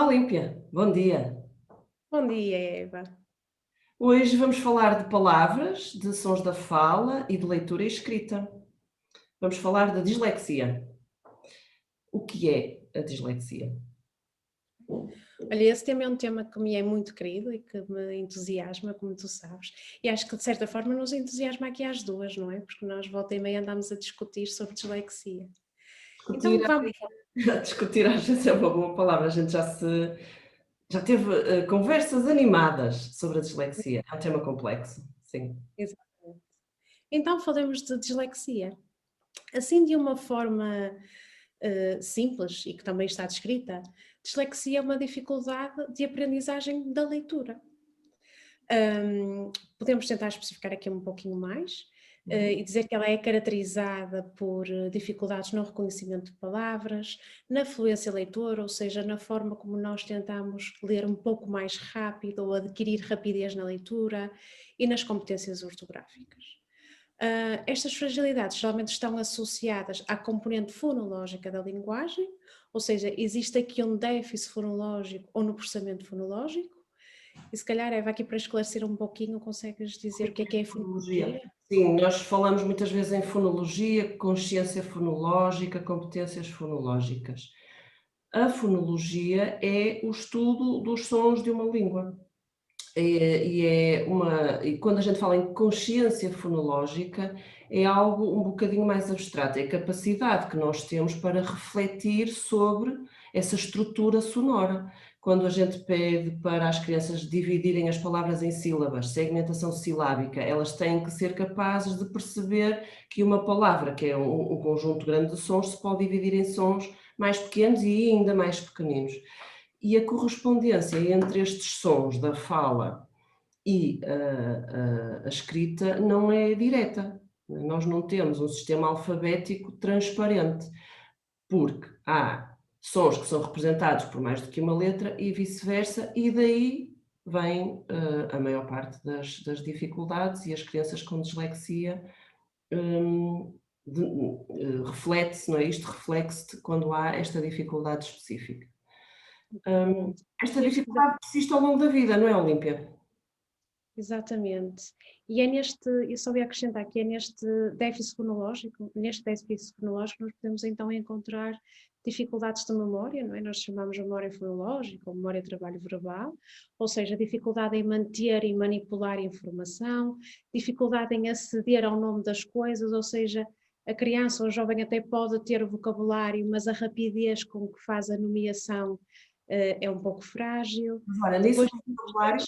Olímpia, bom dia. Bom dia, Eva. Hoje vamos falar de palavras, de sons da fala e de leitura e escrita. Vamos falar da dislexia. O que é a dislexia? Olha, esse tema é um tema que me é muito querido e que me entusiasma, como tu sabes, e acho que de certa forma nos entusiasma aqui às duas, não é? Porque nós volta e meia andamos a discutir sobre dislexia. Discutir, Então vamos, discutir às vezes é uma boa palavra, a gente já teve conversas animadas sobre a dislexia. É um tema complexo, sim. exatamente. Então falemos de dislexia. Assim de uma forma simples e que também está descrita, dislexia é uma dificuldade de aprendizagem da leitura. Podemos tentar especificar aqui um pouquinho mais, Uhum. e dizer que ela é caracterizada por dificuldades no reconhecimento de palavras, na fluência leitora, ou seja, na forma como nós tentamos ler um pouco mais rápido ou adquirir rapidez na leitura e nas competências ortográficas. Estas fragilidades geralmente estão associadas à componente fonológica da linguagem, ou seja, existe aqui um déficit fonológico ou no processamento fonológico, e se calhar, Eva, aqui para esclarecer um pouquinho, consegues dizer o que é a Fonologia. fonologia? Sim, nós falamos muitas vezes em fonologia, consciência fonológica, competências fonológicas. A fonologia é o estudo dos sons de uma língua. E quando a gente fala em consciência fonológica, é algo um bocadinho mais abstrato, é a capacidade que nós temos para refletir sobre essa estrutura sonora. Quando a gente pede para as crianças dividirem as palavras em sílabas, segmentação silábica, elas têm que ser capazes de perceber que uma palavra, que é um conjunto grande de sons, se pode dividir em sons mais pequenos e ainda mais pequeninos. E a correspondência entre estes sons da fala e a escrita não é direta. Nós não temos um sistema alfabético transparente, porque há sons que são representados por mais do que uma letra e vice-versa, e daí vem a maior parte das dificuldades, e as crianças com dislexia reflete-se, não é? Isto reflete-se quando há esta dificuldade específica. Exatamente. Esta Neste dificuldade persiste ao longo da vida, não é, Olímpia? Exatamente. E é neste, eu só ia acrescentar que é neste déficit fonológico nós podemos então encontrar dificuldades de memória, não é? Nós chamamos de memória fonológica ou memória de trabalho verbal, ou seja, dificuldade em manter e manipular informação, dificuldade em aceder ao nome das coisas, ou seja, a criança ou o jovem até pode ter o vocabulário, mas a rapidez com que faz a nomeação é um pouco frágil. Mas olha, nisso Depois, do vocabulário,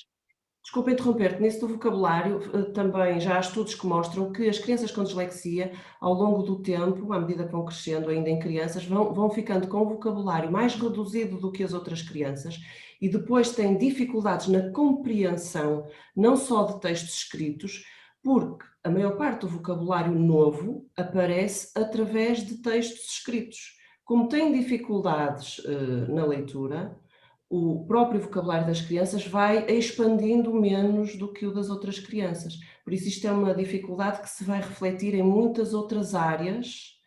desculpa interromper-te, nisso do vocabulário, também já há estudos que mostram que as crianças com dislexia, ao longo do tempo, à medida que vão crescendo ainda em crianças, vão ficando com o vocabulário mais reduzido do que as outras crianças e depois têm dificuldades na compreensão, não só de textos escritos, porque a maior parte do vocabulário novo aparece através de textos escritos. Como têm dificuldades, na leitura, o próprio vocabulário das crianças vai expandindo menos do que o das outras crianças. Por isso isto é uma dificuldade que se vai refletir em muitas outras áreas,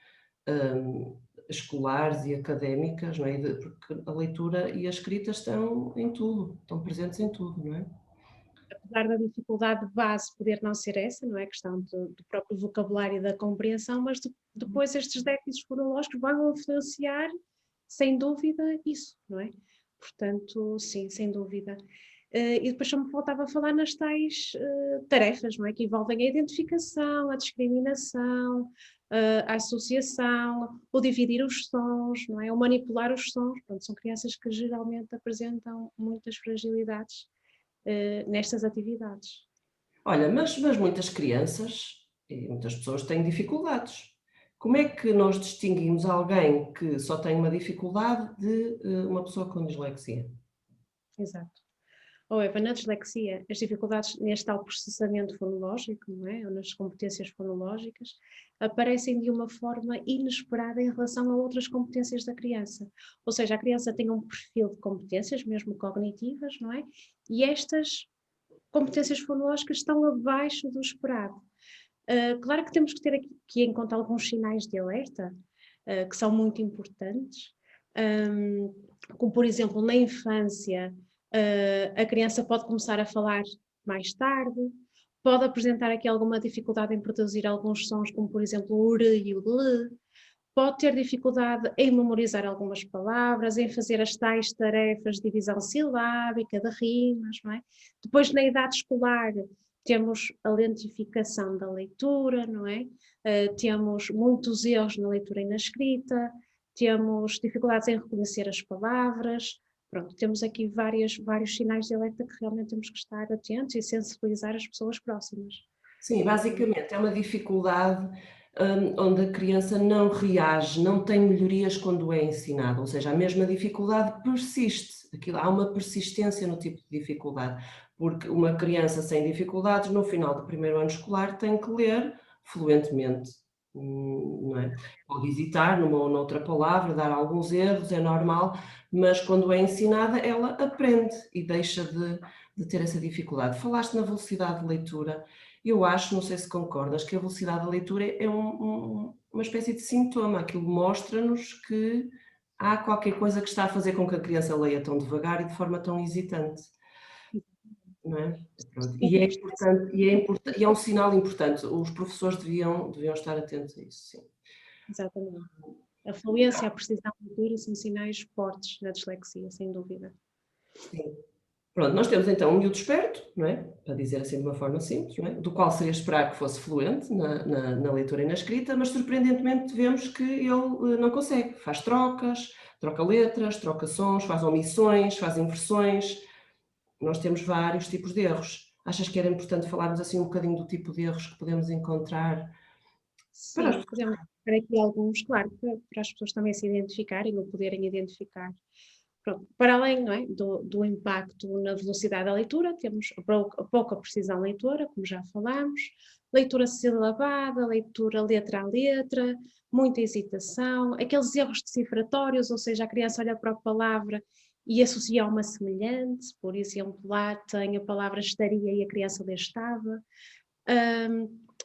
escolares e académicas, não é? Porque a leitura e a escrita estão em tudo, estão presentes em tudo, não é? apesar da dificuldade de base poder não ser essa, não é? A questão do próprio vocabulário e da compreensão, mas depois estes déficits fonológicos vão influenciar, sem dúvida, isso, não é? Portanto, sim, sem dúvida. E depois só me faltava falar nas tais tarefas, não é? Que envolvem a identificação, a discriminação, a associação, o dividir os sons, não é? O manipular os sons. Pronto, são crianças que geralmente apresentam muitas fragilidades nestas actividades. Olha, mas muitas crianças e muitas pessoas têm dificuldades. Como é que nós distinguimos alguém que só tem uma dificuldade de, uma pessoa com dislexia? Exato. Ou Eva, na dislexia, as dificuldades neste tal processamento fonológico, não é? Ou nas competências fonológicas, aparecem de uma forma inesperada em relação a outras competências da criança. Ou seja, a criança tem um perfil de competências, mesmo cognitivas, não é? E estas competências fonológicas estão abaixo do esperado. Claro que temos que ter aqui em conta alguns sinais de alerta, que são muito importantes. como por exemplo na infância, a criança pode começar a falar mais tarde, pode apresentar aqui alguma dificuldade em produzir alguns sons, como por exemplo o R e o L, pode ter dificuldade em memorizar algumas palavras, em fazer as tais tarefas de divisão silábica, de rimas, não é? Depois, na idade escolar, temos a lentificação da leitura, não é? Temos muitos erros na leitura e na escrita, temos dificuldades em reconhecer as palavras. Pronto, temos aqui vários sinais de alerta que realmente temos que estar atentos e sensibilizar as pessoas próximas. Sim, basicamente é uma dificuldade, onde a criança não reage, não tem melhorias quando é ensinada, ou seja, a mesma dificuldade persiste, há uma persistência no tipo de dificuldade, porque uma criança sem dificuldades no final do primeiro ano escolar tem que ler fluentemente, não é? Pode hesitar numa ou noutra palavra, dar alguns erros, é normal, mas quando é ensinada ela aprende e deixa de ter essa dificuldade. Falaste na velocidade de leitura. Eu acho, não sei se concordas, que a velocidade da leitura é uma espécie de sintoma, aquilo mostra-nos que há qualquer coisa que está a fazer com que a criança leia tão devagar e de forma tão hesitante, não é? Pronto. E é um sinal importante, os professores deviam estar atentos a isso, sim. Exatamente. A fluência, a precisão de leitura são sinais fortes na dislexia, sem dúvida. Sim. Pronto, nós temos então um miúdo esperto, não é? Para dizer assim de uma forma simples, não é? Do qual seria esperar que fosse fluente na leitura e na escrita, mas surpreendentemente vemos que ele não consegue. Faz trocas, troca letras, troca sons, faz omissões, faz inversões. Nós temos vários tipos de erros. Achas que era importante falarmos assim um bocadinho do tipo de erros que podemos encontrar para as Sim, podemos ver aqui alguns, claro, para as pessoas também se identificarem ou poderem identificar. Pronto, para além, não é, do impacto na velocidade da leitura, temos a pouca precisão leitora, como já falámos, leitura silabada, leitura letra a letra, muita hesitação, aqueles erros decifratórios, ou seja, a criança olha para a palavra e associa a uma semelhante, por exemplo, lá tem a palavra estaria e a criança lê estava.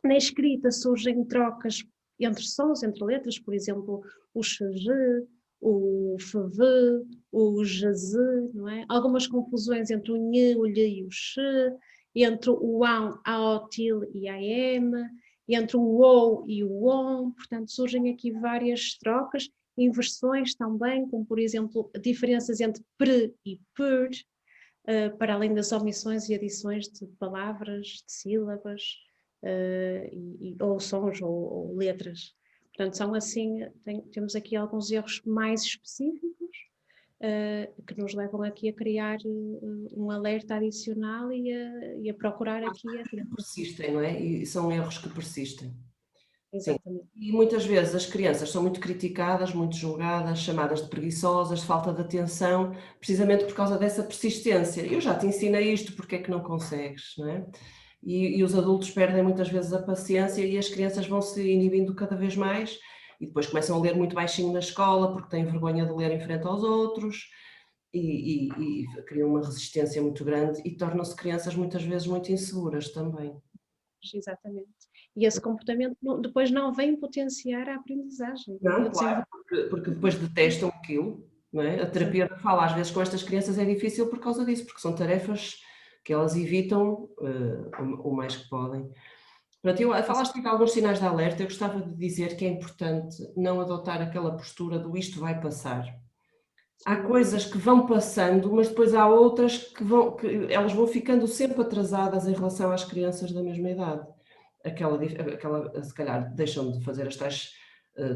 Na escrita surgem trocas entre sons, entre letras, por exemplo, o xg, o fv, o jz, não é? Algumas confusões entre o nhe, o lhe e o x, entre o ão, a, o, til e a m, entre o ou e o on, portanto surgem aqui várias trocas, inversões também, como por exemplo diferenças entre pre e per, para além das omissões e adições de palavras, de sílabas, ou sons ou letras. Portanto, são assim, temos aqui alguns erros mais específicos que nos levam aqui a criar um alerta adicional e a procurar aqui a que persistem, não é? E são erros que persistem. Sim. Exatamente. E muitas vezes as crianças são muito criticadas, muito julgadas, chamadas de preguiçosas, de falta de atenção, precisamente por causa dessa persistência. Eu já te ensinei isto, porque é que não consegues, não é? E os adultos perdem muitas vezes a paciência e as crianças vão se inibindo cada vez mais e depois começam a ler muito baixinho na escola porque têm vergonha de ler em frente aos outros e criam uma resistência muito grande e tornam-se crianças muitas vezes muito inseguras também. Exatamente. E esse comportamento depois não vem potenciar a aprendizagem e Não, o claro, desenvolvimento. porque depois detestam aquilo, não é? A terapia fala, às vezes com estas crianças é difícil por causa disso, porque são tarefas que elas evitam, o mais que podem. Pronto, falaste de alguns sinais de alerta, eu gostava de dizer que é importante não adotar aquela postura do isto vai passar. Há coisas que vão passando, mas depois há outras que elas vão ficando sempre atrasadas em relação às crianças da mesma idade. Aquela se calhar deixam de fazer as tais,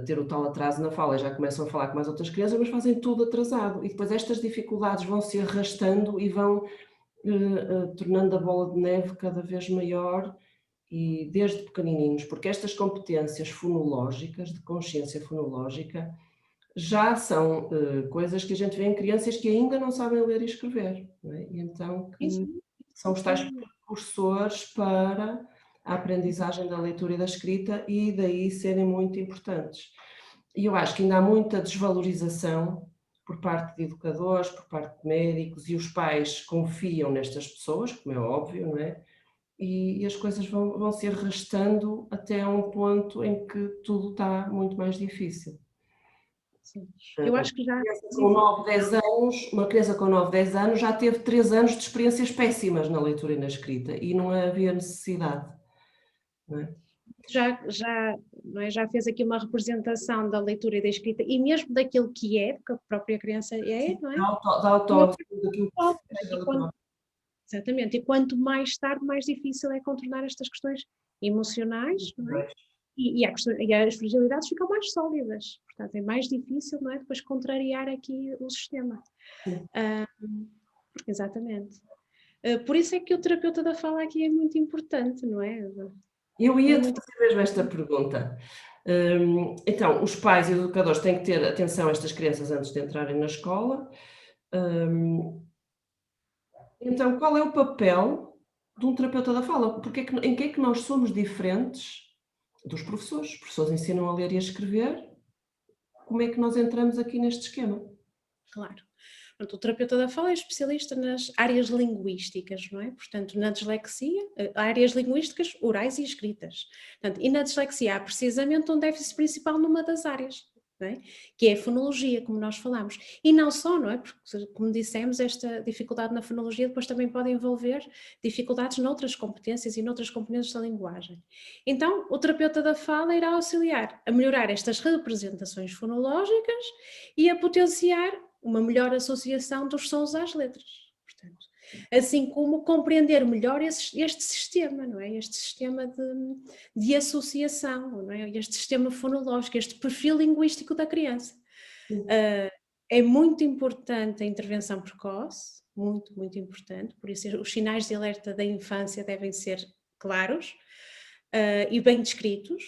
ter o tal atraso na fala e já começam a falar com as outras crianças, mas fazem tudo atrasado. E depois estas dificuldades vão se arrastando e vão, tornando a bola de neve cada vez maior e desde pequenininhos, porque estas competências fonológicas, de consciência fonológica, já são coisas que a gente vê em crianças que ainda não sabem ler e escrever, não é? E então que são os tais precursores para a aprendizagem da leitura e da escrita e daí serem muito importantes. E eu acho que ainda há muita desvalorização por parte de educadores, por parte de médicos e os pais confiam nestas pessoas, como é óbvio, não é? E as coisas vão se arrastando até a um ponto em que tudo está muito mais difícil. sim. Eu acho que já Com 9, 10 anos, uma criança com 9, 10 anos já teve 3 anos de experiências péssimas na leitura e na escrita e não havia necessidade, não é? não é, já fez aqui uma representação da leitura e da escrita e mesmo daquilo que é, porque a própria criança é, não é? Da E autodescoberta daquilo que pode, não é? fez ela própria. Exatamente, e quanto mais tarde, mais difícil é contornar estas questões emocionais, não é? E as fragilidades ficam mais sólidas, portanto é mais difícil, não é? Depois contrariar aqui o sistema. Sim. Exatamente. Por isso é que o terapeuta da fala aqui é muito importante, não é? Eu É ia-te muito fazer mesmo esta pergunta. Então, os pais e educadores têm que ter atenção a estas crianças antes de entrarem na escola. Então, qual é o papel de um terapeuta da fala? Em que é que nós somos diferentes dos professores? Os professores ensinam a ler e a escrever. Como é que nós entramos aqui neste esquema? claro. Portanto, o terapeuta da fala é especialista nas áreas linguísticas, não é? Portanto, na dislexia, áreas linguísticas orais e escritas. Portanto, e na dislexia há precisamente um déficit principal numa das áreas, não é? Que é a fonologia, como nós falamos. E não só, não é? Porque, como dissemos, esta dificuldade na fonologia depois também pode envolver dificuldades noutras competências e noutras componentes da linguagem. Então, o terapeuta da fala irá auxiliar a melhorar estas representações fonológicas e a potenciar uma melhor associação dos sons às letras, portanto, assim como compreender melhor este sistema, não é? Este sistema de associação, não é? Este sistema fonológico, este perfil linguístico da criança. É muito importante a intervenção precoce, muito, muito importante, por isso os sinais de alerta da infância devem ser claros e bem descritos.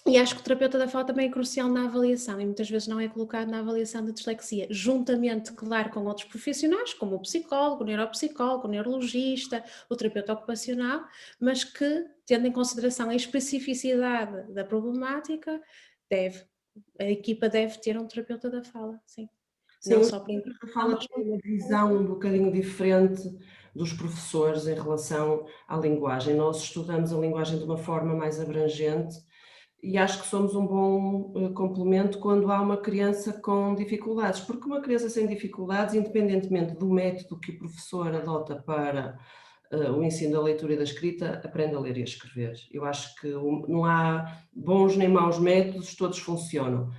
E acho que o terapeuta da fala também é crucial na avaliação e muitas vezes não é colocado na avaliação da dislexia, juntamente, claro, com outros profissionais, como o psicólogo, o neuropsicólogo, o neurologista, o terapeuta ocupacional, mas que, tendo em consideração a especificidade da problemática, a equipa deve ter um terapeuta da fala, sim. Sim, Não o só para terapeuta da intervenção, fala mas tem uma visão um bocadinho diferente dos professores em relação à linguagem. Nós estudamos a linguagem de uma forma mais abrangente e acho que somos um bom complemento quando há uma criança com dificuldades, porque uma criança sem dificuldades, independentemente do método que o professor adota para o ensino da leitura e da escrita, aprende a ler e a escrever. Eu acho que não há bons nem maus métodos, todos funcionam.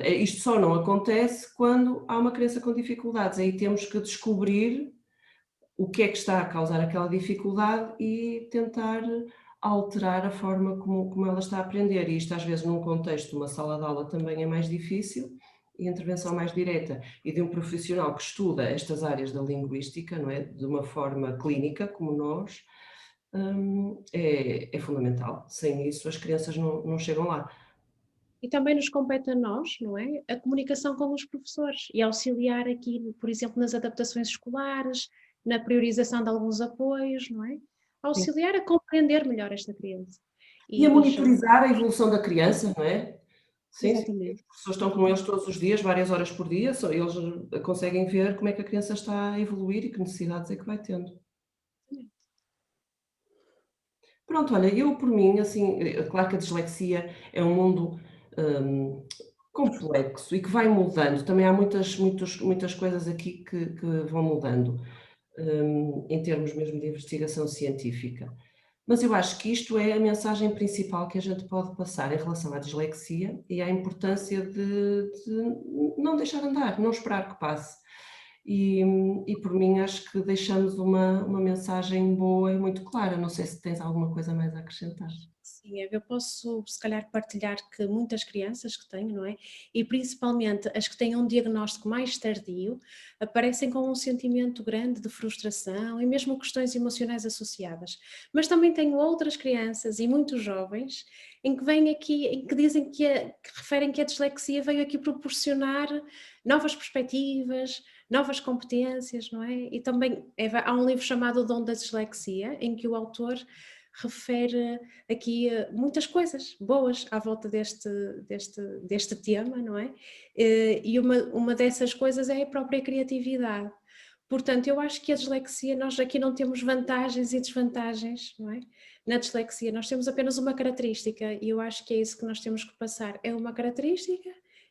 Isto só não acontece quando há uma criança com dificuldades, aí temos que descobrir o que é que está a causar aquela dificuldade e tentar alterar a forma como ela está a aprender. E isto às vezes num contexto de uma sala de aula também é mais difícil, e a intervenção mais direta e de um profissional que estuda estas áreas da linguística, não é? De uma forma clínica, como nós, é fundamental. Sem isso as crianças não chegam lá. e também nos compete a nós, não é? A comunicação com os professores e auxiliar aqui, por exemplo, nas adaptações escolares, na priorização de alguns apoios, não é? Sim. Auxiliar a compreender melhor esta criança. E a E chamar. monitorizar a evolução da criança, não é? Sim, sim. Exatamente. Os professores estão com eles todos os dias, várias horas por dia, só eles conseguem ver como é que a criança está a evoluir e que necessidades é que vai tendo. Pronto, olha, eu por mim, assim, claro que a dislexia é um mundo complexo e que vai mudando. Também há muitas coisas aqui que vão mudando, em termos mesmo de investigação científica. Mas eu acho que isto é a mensagem principal que a gente pode passar em relação à dislexia e à importância de não deixar andar, não esperar que passe. E por mim acho que deixamos uma mensagem boa e muito clara. Não sei se tens alguma coisa mais a acrescentar. Sim, eu posso se calhar partilhar que muitas crianças que tenho, não é? E principalmente as que têm um diagnóstico mais tardio, aparecem com um sentimento grande de frustração e mesmo questões emocionais associadas. Mas também tenho outras crianças e muitos jovens em que vêm aqui, em que dizem que referem que a dislexia veio aqui proporcionar novas perspectivas, novas competências, não é? E também há um livro chamado O Dom da Dislexia, em que o autor refere aqui muitas coisas boas à volta deste tema, não é? E uma dessas coisas é a própria criatividade. Portanto, eu acho que a dislexia, nós aqui não temos vantagens e desvantagens, não é? na dislexia nós temos apenas uma característica e eu acho que é isso que nós temos que passar. É uma característica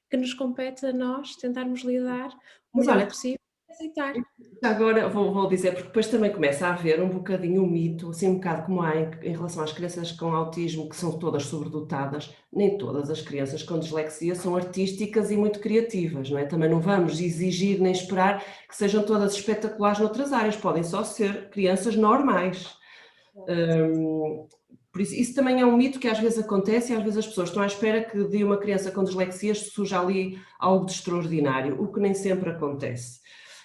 que nos compete a nós tentarmos lidar o Mas melhor olha, possível e aceitar. agora vou dizer, porque depois também começa a haver um bocadinho um mito, assim um bocado como há em relação às crianças com autismo, que são todas sobredotadas, nem todas as crianças com dislexia são artísticas e muito criativas, não é? Também não vamos exigir nem esperar que sejam todas espetaculares noutras áreas, podem só ser crianças normais. Por isso também é um mito que às vezes acontece e às vezes as pessoas estão à espera que de uma criança com dislexia surja ali algo de extraordinário, o que nem sempre acontece.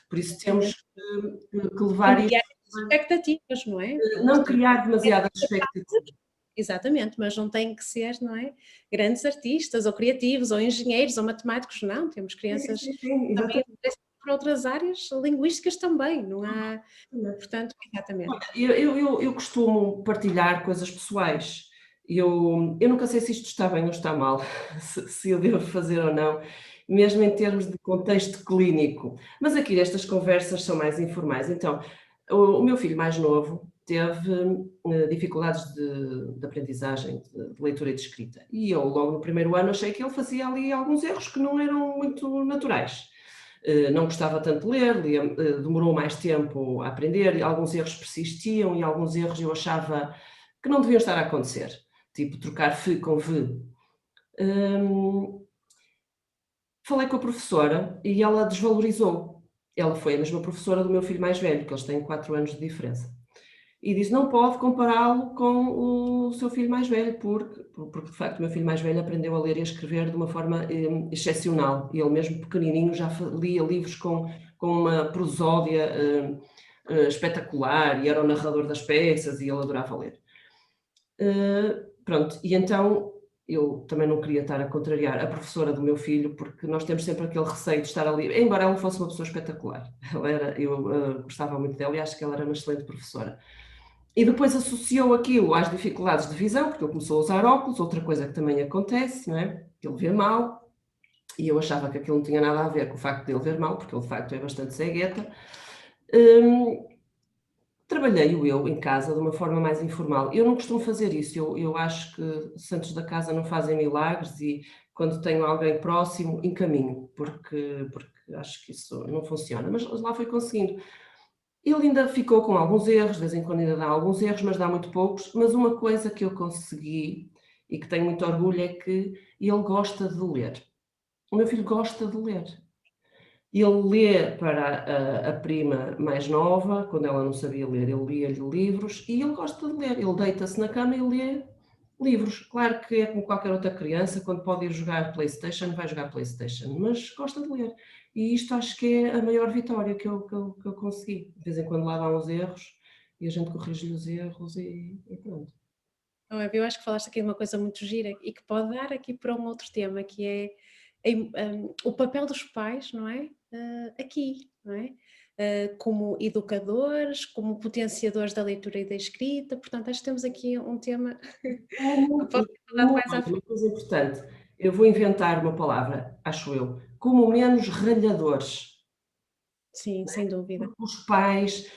Por isso temos que Tem levar que isto, criar expectativas, não é? não Pronto, tem que criar ser demasiadas expectativas. exatamente, mas não tem que ser, não é? Grandes artistas, ou criativos, ou engenheiros, ou matemáticos, não. Temos Sim, crianças sim, sim, também a exatamente. interessam por outras áreas, linguísticas também, não há, portanto, exatamente. Eu costumo partilhar coisas pessoais. Eu nunca sei se isto está bem ou está mal, se eu devo fazer ou não, mesmo em termos de contexto clínico. Mas aqui estas conversas são mais informais. Então, o meu filho mais novo teve dificuldades de aprendizagem, de leitura e de escrita. E eu, logo no primeiro ano, achei que ele fazia ali alguns erros que não eram muito naturais. Não gostava tanto de ler, demorou mais tempo a aprender, e alguns erros persistiam e alguns erros eu achava que não deviam estar a acontecer, tipo trocar f com v. Hum, Falei com a professora e ela desvalorizou. Ela foi a mesma professora do meu filho mais velho, que eles têm 4 anos de diferença. E disse: "Não pode compará-lo com o seu filho mais velho, porque de facto o meu filho mais velho aprendeu a ler e a escrever de uma forma, excepcional. E ele mesmo pequenininho já lia livros com uma prosódia, espetacular e era o narrador das peças e ele adorava ler". Pronto, e então eu também não queria estar a contrariar a professora do meu filho, porque nós temos sempre aquele receio de estar ali, embora ela fosse uma pessoa espetacular. Eu gostava muito dela e acho que ela era uma excelente professora. E depois associou aquilo às dificuldades de visão, porque ele começou a usar óculos, outra coisa que também acontece, não é? Ele vê mal, e eu achava que aquilo não tinha nada a ver com o facto de ele ver mal, porque ele de facto é bastante cegueta. Hum, Trabalhei-o eu em casa de uma forma mais informal. Eu não costumo fazer isso, eu acho que santos da casa não fazem milagres e quando tenho alguém próximo encaminho, porque acho que isso não funciona, mas lá foi conseguindo. Ele ainda ficou com alguns erros, de vez em quando ainda dá alguns erros, mas dá muito poucos. Mas uma coisa que eu consegui e que tenho muito orgulho é que ele gosta de ler. O meu filho gosta de ler. Ele lê para a prima mais nova, quando ela não sabia ler, ele lia-lhe livros e ele gosta de ler. Ele deita-se na cama e lê livros. Claro que é como qualquer outra criança, quando pode ir jogar PlayStation, vai jogar PlayStation, mas gosta de ler. E isto acho que é a maior vitória que eu consegui. De vez em quando lá dá uns erros e a gente corrige-lhe os erros e pronto. Não é? Eu acho que falaste aqui de uma coisa muito gira e que pode dar aqui para um outro tema, que é o papel dos pais, não é? Aqui, não é? Como educadores, como potenciadores da leitura e da escrita, portanto, acho que temos aqui um tema que Como pode e ser falado como mais à olha, frente. uma coisa importante, eu vou inventar uma palavra, acho eu, como menos ralhadores. Sim, sem dúvida. Porque os pais,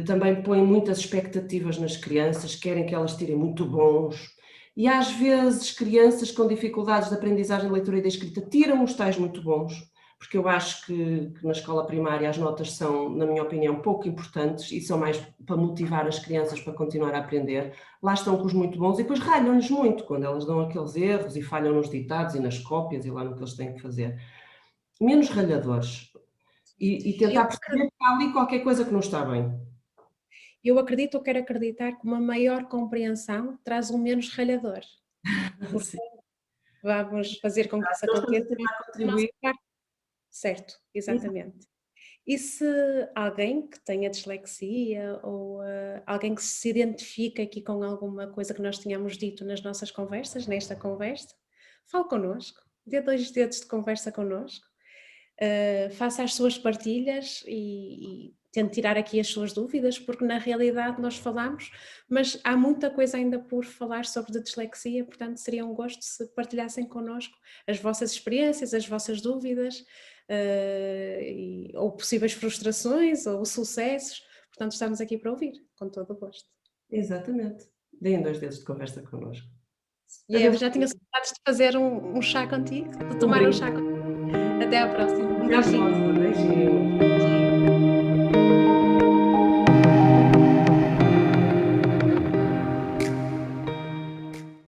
também põem muitas expectativas nas crianças, querem que elas tirem muito bons, e às vezes crianças com dificuldades de aprendizagem de leitura e de escrita tiram os tais muito bons, porque eu acho que na escola primária as notas são, na minha opinião, pouco importantes e são mais para motivar as crianças para continuar a aprender. Lá estão com os muito bons e depois ralham-lhes muito quando elas dão aqueles erros e falham nos ditados e nas cópias e lá no que eles têm que fazer. Menos ralhadores, e Eu tentar perceber que há ali qualquer coisa que não está bem. eu acredito ou quero acreditar que uma maior compreensão traz um menos ralhador. Sim, Portanto, vamos fazer com que isso nós estamos a aconteça tentar da nossa contribuir. parte. Certo, exatamente. E se alguém que tenha dislexia ou alguém que se identifica aqui com alguma coisa que nós tínhamos dito nas nossas conversas, nesta conversa, fale connosco, dê 2 dedos de conversa connosco, faça as suas partilhas e tente tirar aqui as suas dúvidas, porque na realidade nós falamos, mas há muita coisa ainda por falar sobre a dislexia, portanto seria um gosto se partilhassem connosco as vossas experiências, as vossas dúvidas, ou possíveis frustrações ou sucessos, portanto estamos aqui para ouvir, com todo o gosto. Exatamente. Deem 2 dedos de conversa connosco. E eu já tinha saudades de fazer um chá contigo, de Um tomar um brinde. chá contigo. Até à próxima. Um Até à beijinho. próxima. Beijinhos.